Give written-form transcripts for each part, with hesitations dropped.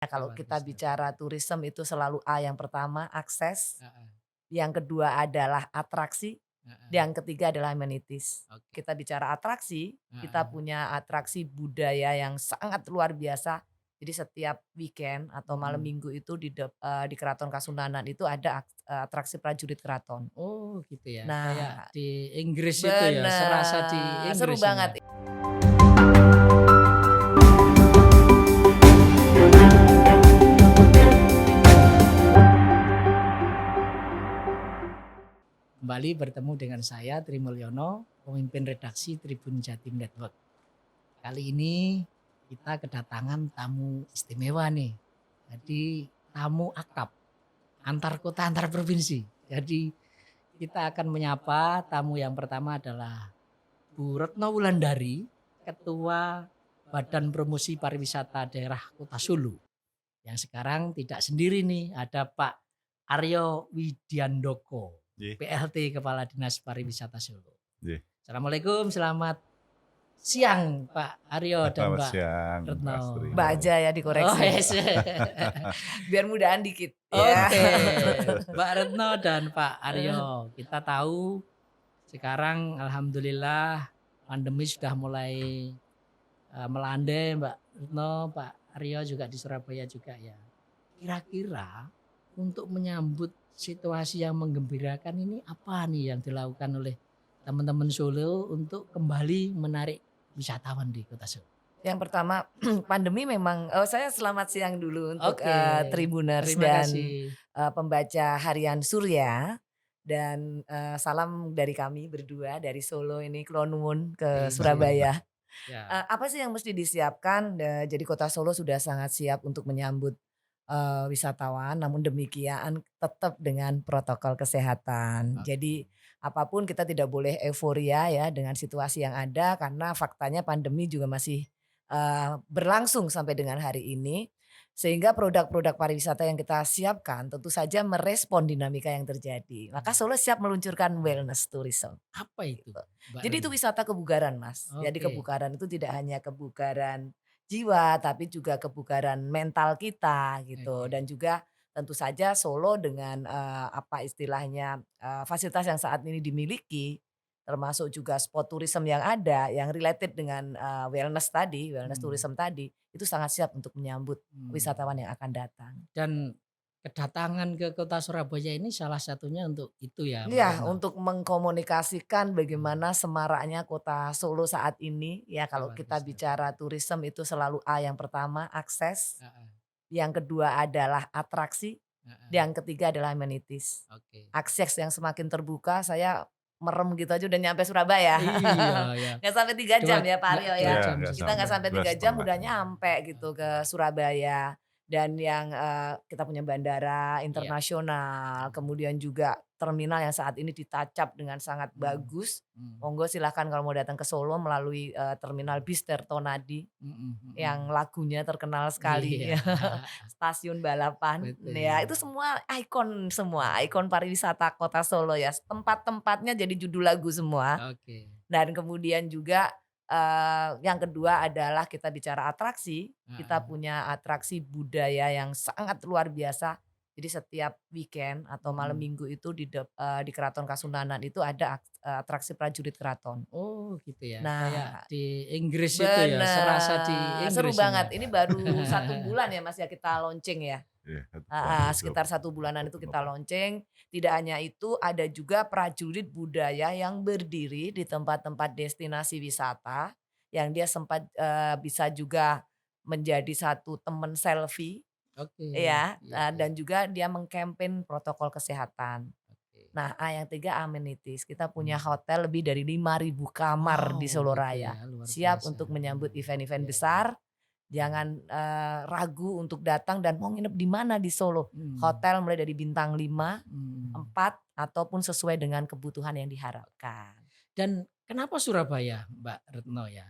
Kalau Apa tuh, kita Ustaz? bicara tourism itu selalu yang pertama akses, Heeh yang kedua adalah atraksi, heeh. yang ketiga adalah amenities. Oke. Kita bicara atraksi, kita Heeh. punya atraksi budaya yang sangat luar biasa. Jadi setiap weekend atau malam Mhm. minggu itu di Keraton Kasunanan itu ada atraksi prajurit keraton. Oh gitu ya, kayak Nah, di Inggris itu ya, serasa di bener, seru Inggris ini ya? banget. Kembali bertemu dengan saya Tri Mulyono, pemimpin redaksi Tribun Jatim Network. Kali ini kita kedatangan tamu istimewa nih. Jadi tamu akrab antar kota antar provinsi. Jadi kita akan menyapa tamu yang pertama adalah Bu Retno Wulandari, Ketua Badan Promosi Pariwisata Daerah Kota Solo. Yang sekarang tidak sendiri nih, ada Pak Aryo Widyandoko, Nggih, PLT Kepala Dinas Pariwisata Solo. nggih. Assalamualaikum, selamat siang Pak Aryo dan Selamat Mbak siang, Retno. Mas Mbak Trimo. aja ya Oh dikoreksi. yes. Biar mudahan dikit. Ya. Oke, Mbak Retno dan Pak Aryo, kita tahu sekarang alhamdulillah pandemi sudah mulai melandai, Mbak Retno, Pak Aryo juga di Surabaya juga ya. Kira-kira untuk menyambut situasi yang menggembirakan ini apa nih yang dilakukan oleh teman-teman Solo untuk kembali menarik wisatawan di Kota Solo? Yang pertama pandemi memang saya selamat siang dulu untuk, Oke, Tribuners terima dan, kasih. pembaca harian Surya dan, salam dari kami berdua dari Solo ini Kula Nuwun ke Izin. Surabaya. Ya, Apa sih yang mesti disiapkan? Jadi Kota Solo sudah sangat siap untuk menyambut, wisatawan, namun demikian tetap dengan protokol kesehatan. oke. Jadi apapun kita tidak boleh euforia ya dengan situasi yang ada karena faktanya pandemi juga masih, berlangsung sampai dengan hari ini. Sehingga produk-produk pariwisata yang kita siapkan tentu saja merespon dinamika yang terjadi. Maka Hmm. Solo siap meluncurkan wellness tourism. Apa itu, Gitu. Mbak Jadi itu Retno? wisata kebugaran, Mas. Jadi Oke, kebugaran itu tidak hanya kebugaran jiwa, tapi juga kebugaran mental kita gitu. oke. Dan juga tentu saja Solo dengan apa istilahnya fasilitas yang saat ini dimiliki, termasuk juga spot tourism yang ada, yang related dengan wellness tadi, wellness Hmm, tourism tadi, itu sangat siap untuk menyambut hmm. wisatawan yang akan datang. Dan kedatangan ke kota Surabaya ini salah satunya untuk itu ya, Mbak Iya, Retno? untuk mengkomunikasikan Hmm, bagaimana semaraknya kota Solo saat ini, ya kalau gawat kita Ustaz. bicara tourism itu selalu yang pertama akses, Heeh yang kedua adalah atraksi, heeh. yang ketiga adalah amenities. Oke. Akses yang semakin terbuka saya merem gitu aja udah nyampe Surabaya. Iya ya, Nggak sampai 3 dua jam ya Pak nggak Aryo 2 ya. Iya, jam nggak Kita nggak sampai, sesungguhnya. sampai dua 3 jam setengah udah ya. nyampe gitu Oke. ke Surabaya. Dan yang kita punya bandara Iya. internasional, Mhm kemudian juga terminal yang saat ini ditacap dengan sangat mhm bagus. mhm. Monggo silahkan kalau mau datang ke Solo melalui terminal bis Tirtonadi Mhm yang mhm. lagunya terkenal sekali Iya, ya, stasiun balapan. Ya betul. itu semua, ikon pariwisata kota Solo ya, tempat-tempatnya jadi judul lagu semua. Oke. Dan kemudian juga, yang kedua adalah kita bicara atraksi, kita Heeh. punya atraksi budaya yang sangat luar biasa. Jadi setiap weekend atau malam Mhm. minggu itu di Keraton Kasunanan itu ada atraksi prajurit keraton. Oh gitu ya, kayak Nah, di Inggris itu ya, serasa di bener, seru Inggris ini banget. ya? Ini baru 1 bulan ya Mas ya kita launching ya? Iya, 1 bulan Heeh, dari sekitar 1 bulanan itu 20 kita November. launching. Tidak hanya itu, ada juga prajurit budaya yang berdiri di tempat-tempat destinasi wisata, yang dia sempat, bisa juga menjadi satu teman selfie Oke, ya, iya iya, dan juga dia meng-campaign protokol kesehatan. oke. Nah, yang tiga amenities, kita punya Mmm. hotel lebih dari 5.000 kamar di Wow, Solo gitu Raya, ya, luar siap biasa. untuk menyambut event-event Iya iya, besar. mmm, Jangan, ragu untuk datang dan mau nginep di mana di Solo. mmm, Hotel mulai dari bintang 5, mhm. 4, ataupun sesuai dengan kebutuhan yang diharapkan. Dan kenapa Surabaya, Mbak Retno ya?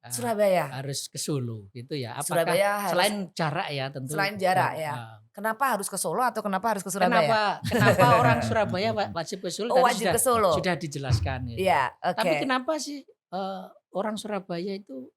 Eee, Surabaya harus ke Solo gitu ya? Apakah Surabaya harus selain jarak ya tentu selain jarak dan ya. Kenapa harus ke Solo atau kenapa harus ke Surabaya? kenapa kenapa orang Surabaya wajib ke Solo Oh, tadi wajib ke Solo? sudah dijelaskan gitu. Iya, Tapi oke. kenapa sih, orang Surabaya itu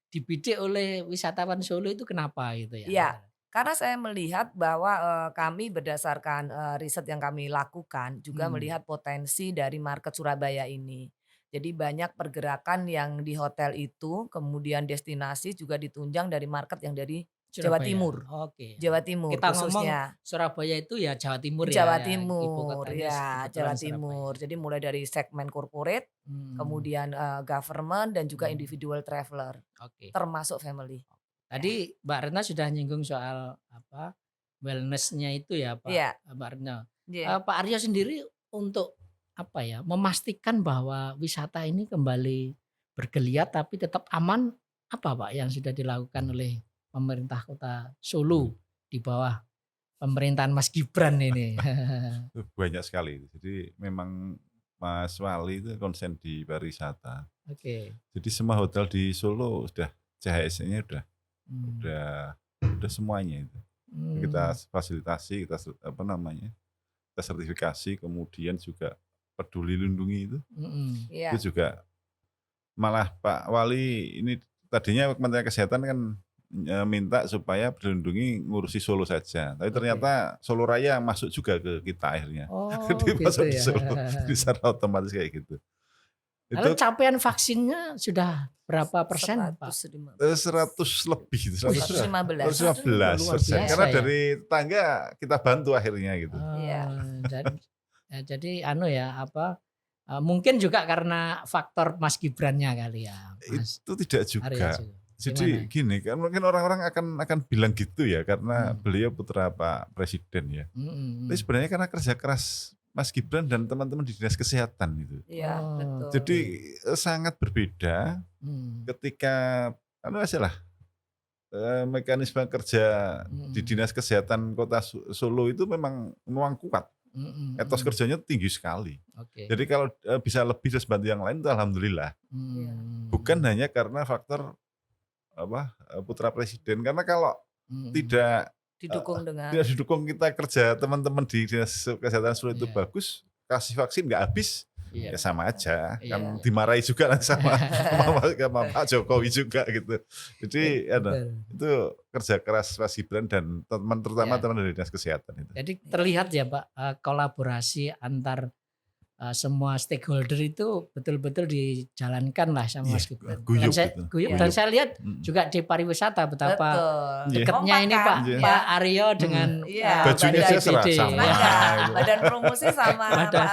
dibidik oleh wisatawan Solo itu kenapa gitu ya? Iya, Karena saya melihat bahwa, kami berdasarkan, riset yang kami lakukan juga Hmm, melihat potensi dari market Surabaya ini. Jadi banyak pergerakan yang di hotel itu, kemudian destinasi juga ditunjang dari market yang dari Jawa Surabaya. Timur Oke. Jawa Timur Kita ngomong khususnya. Surabaya itu ya Jawa Timur ya, Jawa ya ibu Timur, kotanya ya kebetulan Jawa Surabaya. Timur. Jadi mulai dari segmen corporate, Hmm, kemudian, government dan juga hmm, individual traveler, oke. termasuk family. Ya, Tadi Mbak Retno sudah nyinggung soal apa, wellness-nya itu ya iya, Mbak Retno. iya. Pak Aryo sendiri untuk apa ya, memastikan bahwa wisata ini kembali bergeliat tapi tetap aman, apa Pak yang sudah dilakukan oleh pemerintah Kota Solo di bawah pemerintahan Mas Gibran ini? Banyak sekali. Jadi memang Mas Wali itu konsen di pariwisata. Oke. Jadi semua hotel di Solo sudah CHSE-nya Mmm, udah udah semuanya itu. Kita mmm, fasilitasi, apa namanya, kita sertifikasi, kemudian juga peduli lindungi mhm, Iya, itu juga malah Pak Wali ini tadinya Kementerian Kesehatan kan minta supaya peduli lindungi ngurusi Solo saja. Tapi oke. ternyata Solo Raya masuk juga ke kita akhirnya. Oh Jadi gitu masuk di ya. Solo, jadi secara otomatis kayak gitu. Lalu Itu capaian vaksinnya sudah berapa persen, Pak? 115. 100 lebih, Wih, 115. luar 115%. biasa Karena ya. dari tetangga kita bantu akhirnya gitu. Iya, Jadi anu ya, apa, mungkin juga karena faktor Mas Gibrannya kali ya, Mas Itu tidak Arya juga. juga. Jadi Gimana? gini, kan mungkin orang-orang akan bilang gitu ya karena Mhm, beliau putra Pak Presiden ya. mhm Tapi mhm. sebenarnya karena kerja keras Mas Gibran dan teman-teman di Dinas Kesehatan itu. iya, Oh, betul. Jadi gitu. sangat berbeda Mhm, ketika anu aja lah, mekanisme kerja di mhm, Dinas Kesehatan Kota Solo itu memang kuat. mhm Etos mhm. kerjanya tinggi sekali. Oke. Jadi kalau, bisa lebih terus bantu yang lain itu alhamdulillah. Iya, Bukan Mhm, hanya karena faktor apa, putra presiden. Karena kalau mhm. tidak, didukung tidak dengan didukung kita kerja teman-teman di Dinas Kesehatan Solo itu Iya, bagus, kasih vaksin nggak habis, iya, ya sama aja, iya kan iya, iya. dimarahi juga nanti sama sama Pak Jokowi juga gitu. Iya, Jadi betul. itu kerja keras Mas Gibran dan teman terutama Iya. teman dari Dinas Kesehatan itu. Jadi iya, terlihat ya Pak, kolaborasi antar, semua stakeholder itu betul-betul dijalankan lah sama Iya, Mas Gibran. Dan guyup saya itu, guyup iya, dan guyup. saya lihat Mhm. juga di pariwisata betapa betul. Iya, dekatnya Kompak ini kan? iya. Pak Pak Aryo Mhm. dengan, iya, Bajunya badan aja BPBD sama ya. seragam, itu, badan promosi sama Badan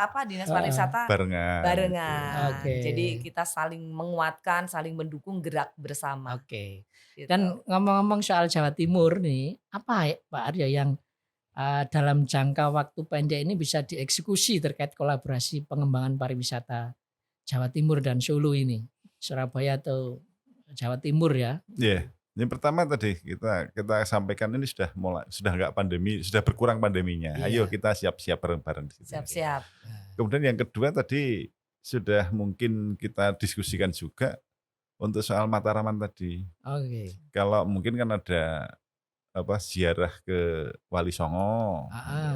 apa, Dinas heeh, Pariwisata barengan gitu. barengan. oke. Jadi kita saling menguatkan, saling mendukung gerak bersama, Oke. gitu. Dan ngomong-ngomong soal Jawa Timur nih, apa ya Pak Aryo yang, dalam jangka waktu pendek ini bisa dieksekusi terkait kolaborasi pengembangan pariwisata Jawa Timur dan Solo ini? Surabaya atau Jawa Timur ya? Iya, yang pertama tadi kita kita sampaikan ini sudah nggak pandemi, sudah berkurang pandeminya. Ayo Iya. kita siap-siap bareng-bareng di situ. Oke. Siap-siap. Nah, Kemudian yang kedua tadi sudah mungkin kita diskusikan juga untuk soal Mataraman tadi. oke. Kalau mungkin kan ada apa ziarah ke Wali Songo. Heeh.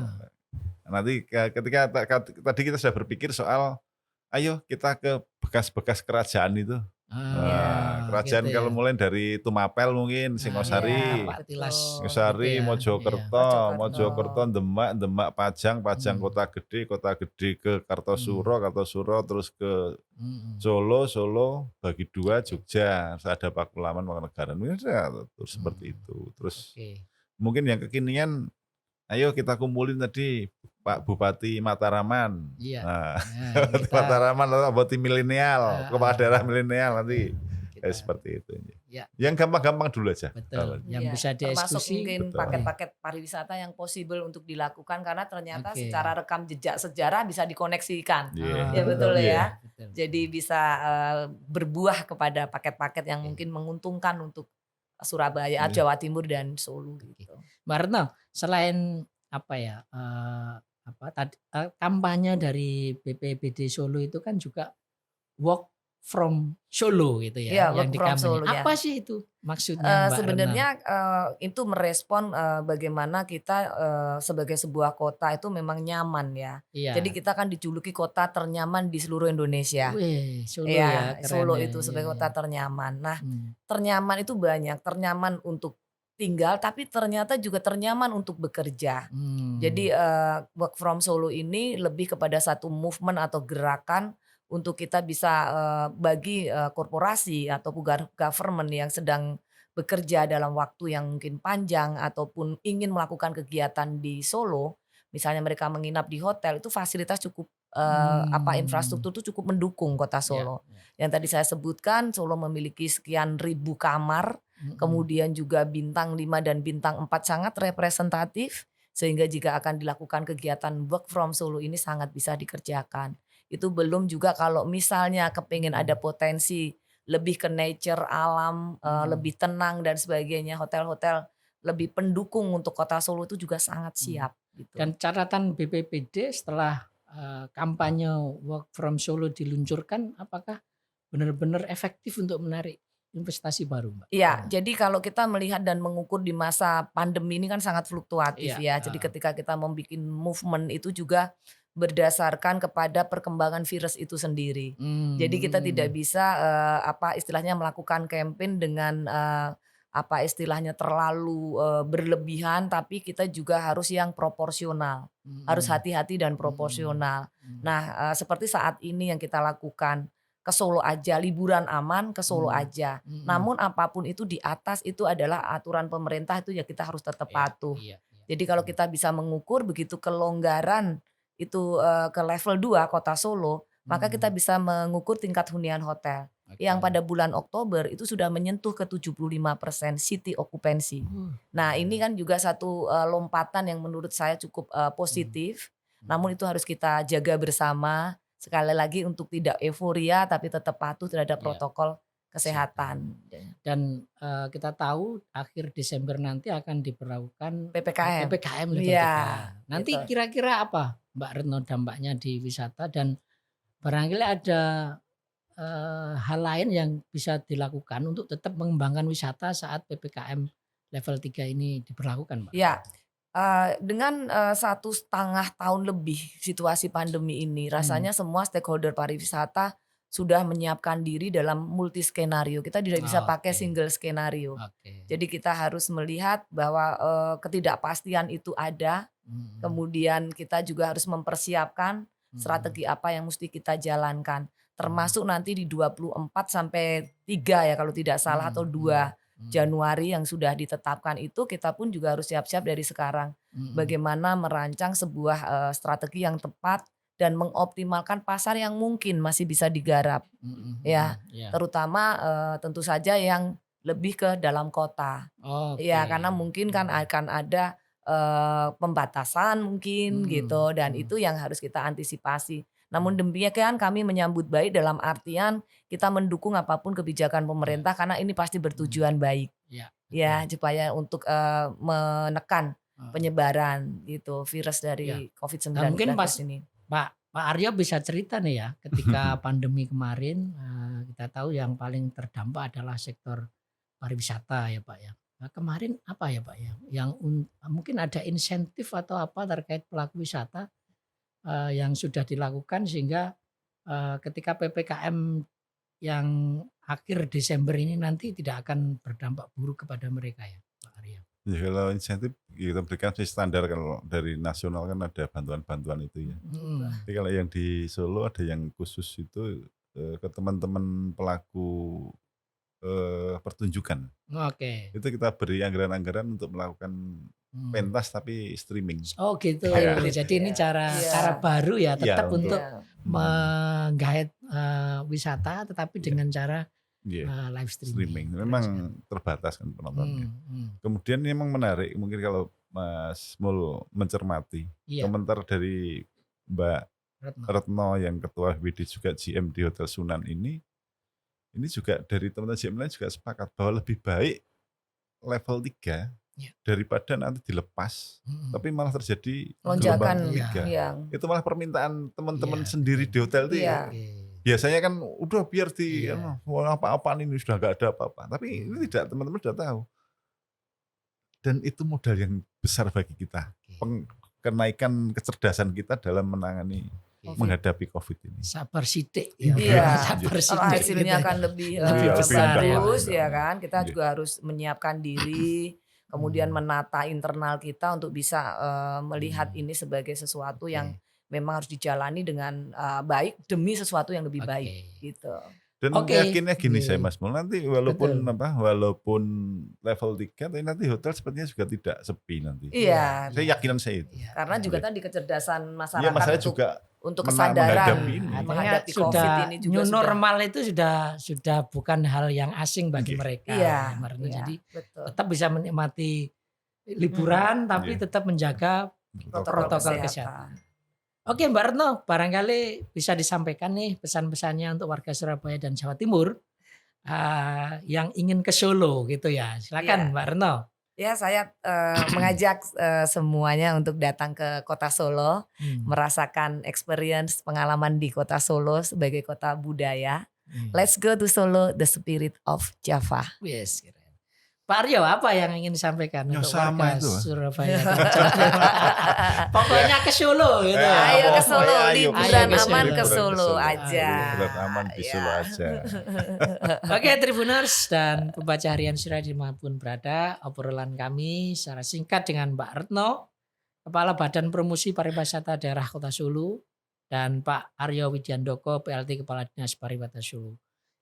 Nanti ketika tadi kita sudah berpikir soal ayo kita ke bekas-bekas kerajaan itu. Gitu Kerajaan ya. kalau mulai dari Tumapel mungkin, Iya, Singosari, Pak Tilas betul. gitu Singosari, ya. Iya. Mojokerto, Mojokerto. Mojokerto, Demak, Demak, Pajang, Pajang Mhm, Kota Gede ke mhm, Kartosuro, Kartosuro terus ke mhm. Solo, Solo bagi dua Oke. Jogja, terus ada Pakualaman, Mangkunegaran, mungkin ya, terus seperti Mhm. itu. Terus Oke. mungkin yang kekinian, ayo kita kumpulin tadi Pak Bupati Mataraman. Iya. Nah, Nah, Bupati kita Mataraman atau Bupati milenial, kepala daerah heeh, milenial nanti kita seperti itu. ya Yang gampang-gampang dulu aja. betul, yang Iya, bisa termasuk dieksekusi mungkin Betul. iya, paket-paket pariwisata yang possible untuk dilakukan karena ternyata oke. secara rekam jejak sejarah bisa dikoneksikan. Iya, Ya betul iya. ya. Betul Jadi betul. bisa, berbuah kepada paket-paket yang Oke mungkin menguntungkan untuk Surabaya, Iya. Jawa Timur dan Solo oke. gitu. Mbak Retno, selain apa ya, apa tadi, kampanye dari BPBD Solo itu kan juga work from Solo gitu ya, Iya, yang work from dikampanye. Solo-nya. Apa sih itu maksudnya Mbak Retno? Sebenarnya, itu merespon, bagaimana kita, sebagai sebuah kota itu memang nyaman ya. Jadi Iya. kita kan dijuluki kota ternyaman di seluruh Indonesia. Wih, Solo ya, Iya, keren Solo ya, itu iya sebagai iya. kota ternyaman. Nah, Mmm, ternyaman itu banyak, ternyaman untuk tinggal tapi ternyata juga ternyaman untuk bekerja. Jadi Hmm. work from Solo ini lebih kepada satu movement atau gerakan untuk kita bisa, bagi, korporasi atau government yang sedang bekerja dalam waktu yang mungkin panjang ataupun ingin melakukan kegiatan di Solo, misalnya mereka menginap di hotel, itu fasilitas cukup, Hmm. infrastruktur itu cukup mendukung Kota Ya, Solo. ya. Yang tadi saya sebutkan, Solo memiliki sekian ribu kamar, Mm-mm. kemudian juga bintang 5 dan bintang 4 sangat representatif, sehingga jika akan dilakukan kegiatan work from Solo ini sangat bisa dikerjakan. Itu belum juga kalau misalnya kepingin ada Mm. potensi lebih ke nature, alam, Mm. lebih tenang dan sebagainya, hotel-hotel lebih pendukung untuk Kota Solo itu juga sangat Hmm. siap gitu. Dan catatan BPPD setelah kampanye work from Solo diluncurkan, apakah benar-benar efektif untuk menarik investasi baru, Mbak? Iya, jadi kalau kita melihat dan mengukur di masa pandemi ini kan sangat fluktuatif Iya, ya. Jadi ketika kita membuat movement itu juga berdasarkan kepada perkembangan virus itu sendiri. Jadi kita tidak hmm, bisa, apa istilahnya melakukan campaign dengan, apa istilahnya terlalu, berlebihan, tapi kita juga harus yang proporsional. Harus hmm, hati-hati dan hmm, proporsional. hmm, Nah, seperti saat ini yang kita lakukan, ke Solo aja, liburan aman ke Solo hmm, aja. hmm. Namun apapun itu di atas itu adalah aturan pemerintah itu ya kita harus tetap Iya, patuh. iya, iya, Jadi kalau betul. kita bisa mengukur begitu kelonggaran itu, ke level 2 Kota Solo, maka kita Hmm, bisa mengukur tingkat hunian hotel. Yang oke. pada bulan Oktober itu sudah menyentuh ke 75% city occupancy. Nah Lumayan ini ya. kan juga satu, lompatan yang menurut saya cukup, Hmm, positif, namun hmm, itu harus kita jaga bersama, sekali lagi untuk tidak euforia tapi tetap patuh terhadap iya, protokol kesehatan. kesehatan. Dan kita tahu akhir Desember nanti akan diberlakukan PPKM. PPKM level Iya, 3. gitu. Nanti kira-kira apa Mbak Retno dampaknya di wisata dan barangkali ada hal lain yang bisa dilakukan untuk tetap mengembangkan wisata saat PPKM level 3 ini diberlakukan, Mbak? Ya, dengan, 1,5 tahun lebih situasi pandemi ini, Hmm, rasanya semua stakeholder pariwisata sudah menyiapkan diri dalam multi skenario. Kita tidak bisa pakai oke, single skenario. oke. Jadi kita harus melihat bahwa, ketidakpastian itu ada, Mhm, kemudian kita juga harus mempersiapkan mhm, strategi apa yang mesti kita jalankan. mhm, Termasuk nanti di 24 sampai 3 ya kalau tidak salah atau mhm, mhm, 2 mhm, Januari yang sudah ditetapkan itu kita pun juga harus siap-siap dari sekarang. mhm, Bagaimana merancang sebuah, strategi yang tepat dan mengoptimalkan pasar yang mungkin masih bisa digarap mhm, ya. mhm, iya. Terutama, tentu saja yang lebih ke dalam kota. Oke, Ya karena mungkin kan mhm, akan ada, pembatasan mungkin mhm, gitu dan mhm, itu yang harus kita antisipasi. Namun mhm, demikian kami menyambut baik dalam artian kita mendukung apapun kebijakan iya, pemerintah karena ini pasti mhm, bertujuan baik. iya, betul, Ya, supaya untuk, menekan heeh, penyebaran gitu virus iya. dari Nah mungkin COVID-19 ini. Pak Aryo bisa cerita nih ya, ketika pandemi kemarin, kita tahu yang paling terdampak adalah sektor pariwisata ya Pak ya. Nah kemarin apa ya Pak ya, yang mungkin ada insentif atau apa terkait pelaku wisata, yang sudah dilakukan sehingga, ketika PPKM yang akhir Desember ini nanti tidak akan berdampak buruk kepada mereka ya Pak Aryo? Ya kalau insentif kita berikan sih standar, kalau dari nasional kan ada bantuan-bantuan itu ya. Mhm, Tapi kalau yang di Solo ada yang khusus itu, ke teman-teman pelaku, pertunjukan. oke, Itu kita beri anggaran-anggaran untuk melakukan mhm. pentas tapi streaming. Oh gitu. Hybrid Jadi ini ya. cara Iya, cara baru ya Iya tetap untuk untuk iya, mhm, menggait, wisata tetapi iya dengan cara, iya, live streaming. streaming. Keren sekali. Memang terbatas kan penontonnya. Mhm. Kemudian ini memang menarik mungkin kalau Mas Mul mencermati Iya, komentar dari Mbak Retno. Retno yang ketua WD juga GM di Hotel Sunan ini juga dari teman-teman GM lain juga sepakat bahwa lebih baik level 3 Iya, daripada nanti dilepas, mhm. tapi malah terjadi gelombang lonjakan ketiga. Iya, yang Itu malah permintaan teman-teman iya sendiri betul. di hotel itu ya, iya, Oke. biasanya kan udah biar di Iya, "Wah, apa-apaan ini sudah nggak ada apa-apa." Tapi ini mhm. tidak, teman-teman sudah tahu dan itu modal yang besar bagi kita. Oke, Kenaikan kecerdasan kita dalam menangani oke. Covid. menghadapi Covid ini. Sabar sithik ya Pak, Iya, Iya, iya. sabar kalau sithik gitu hasilnya ya. akan lebih, Lebih Iya, lebih besar indah ya lah, Pak. bagus indah ya lah. kan, kita Iya, juga harus menyiapkan diri, kemudian menata internal kita untuk bisa melihat ini sebagai sesuatu Oke. yang memang harus dijalani dengan baik demi sesuatu yang lebih baik Oke. gitu. Dan Oke. yakinnya gini saya Iya. Mas Mul, nanti walaupun Betul. walaupun level 3 tapi nanti hotel sepertinya juga tidak sepi nanti. Iya, Saya yakinan saya itu. Iya. karena juga Iya. tadi kecerdasan Iya masyarakat masalah untuk juga kesadaran menghadapi ini. Artinya menghadapi sudah COVID ini juga new sudah. normal itu sudah bukan hal yang asing bagi Oke. mereka. Iya, Mbak Retno. iya, Jadi betul. tetap bisa menikmati liburan tapi Iya. tetap menjaga protokol kesehatan. Oke Mbak Retno, barangkali bisa disampaikan nih pesan-pesannya untuk warga Surabaya dan Jawa Timur yang ingin ke Solo gitu ya. Silakan Iya. Mbak Retno. Ya, saya mengajak semuanya untuk datang ke Kota Solo, merasakan experience pengalaman di Kota Solo sebagai kota budaya. Let's go to Solo, the spirit of Java. Yes, keren. Pak Aryo, apa yang ingin disampaikan Ya, untuk sama warga itu. Surabaya dan Jawa Timur? Pokoknya ke Solo gitu. Ayo ke Solo, liburan Ayo ke aman Solo. ke Solo aja. Liburan aman di Solo Ya. aja. Oke Tribuners dan pembaca harian Surabaya dimanapun berada, obrolan kami secara singkat dengan Mbak Retno, Kepala Badan Promosi Pariwisata Daerah Kota Solo, dan Pak Aryo Widyandoko, PLT Kepala Dinas Pariwisata Solo.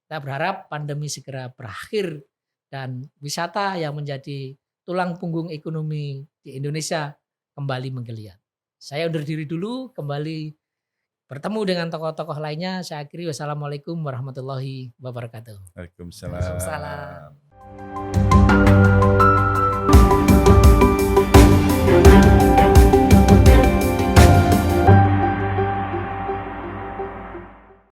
Kita berharap pandemi segera berakhir dan wisata yang menjadi tulang punggung ekonomi di Indonesia kembali menggeliat. Saya undur diri dulu, kembali bertemu dengan tokoh-tokoh lainnya. Saya akhiri, wassalamualaikum warahmatullahi wabarakatuh. Waalaikumsalam. Waalaikumsalam.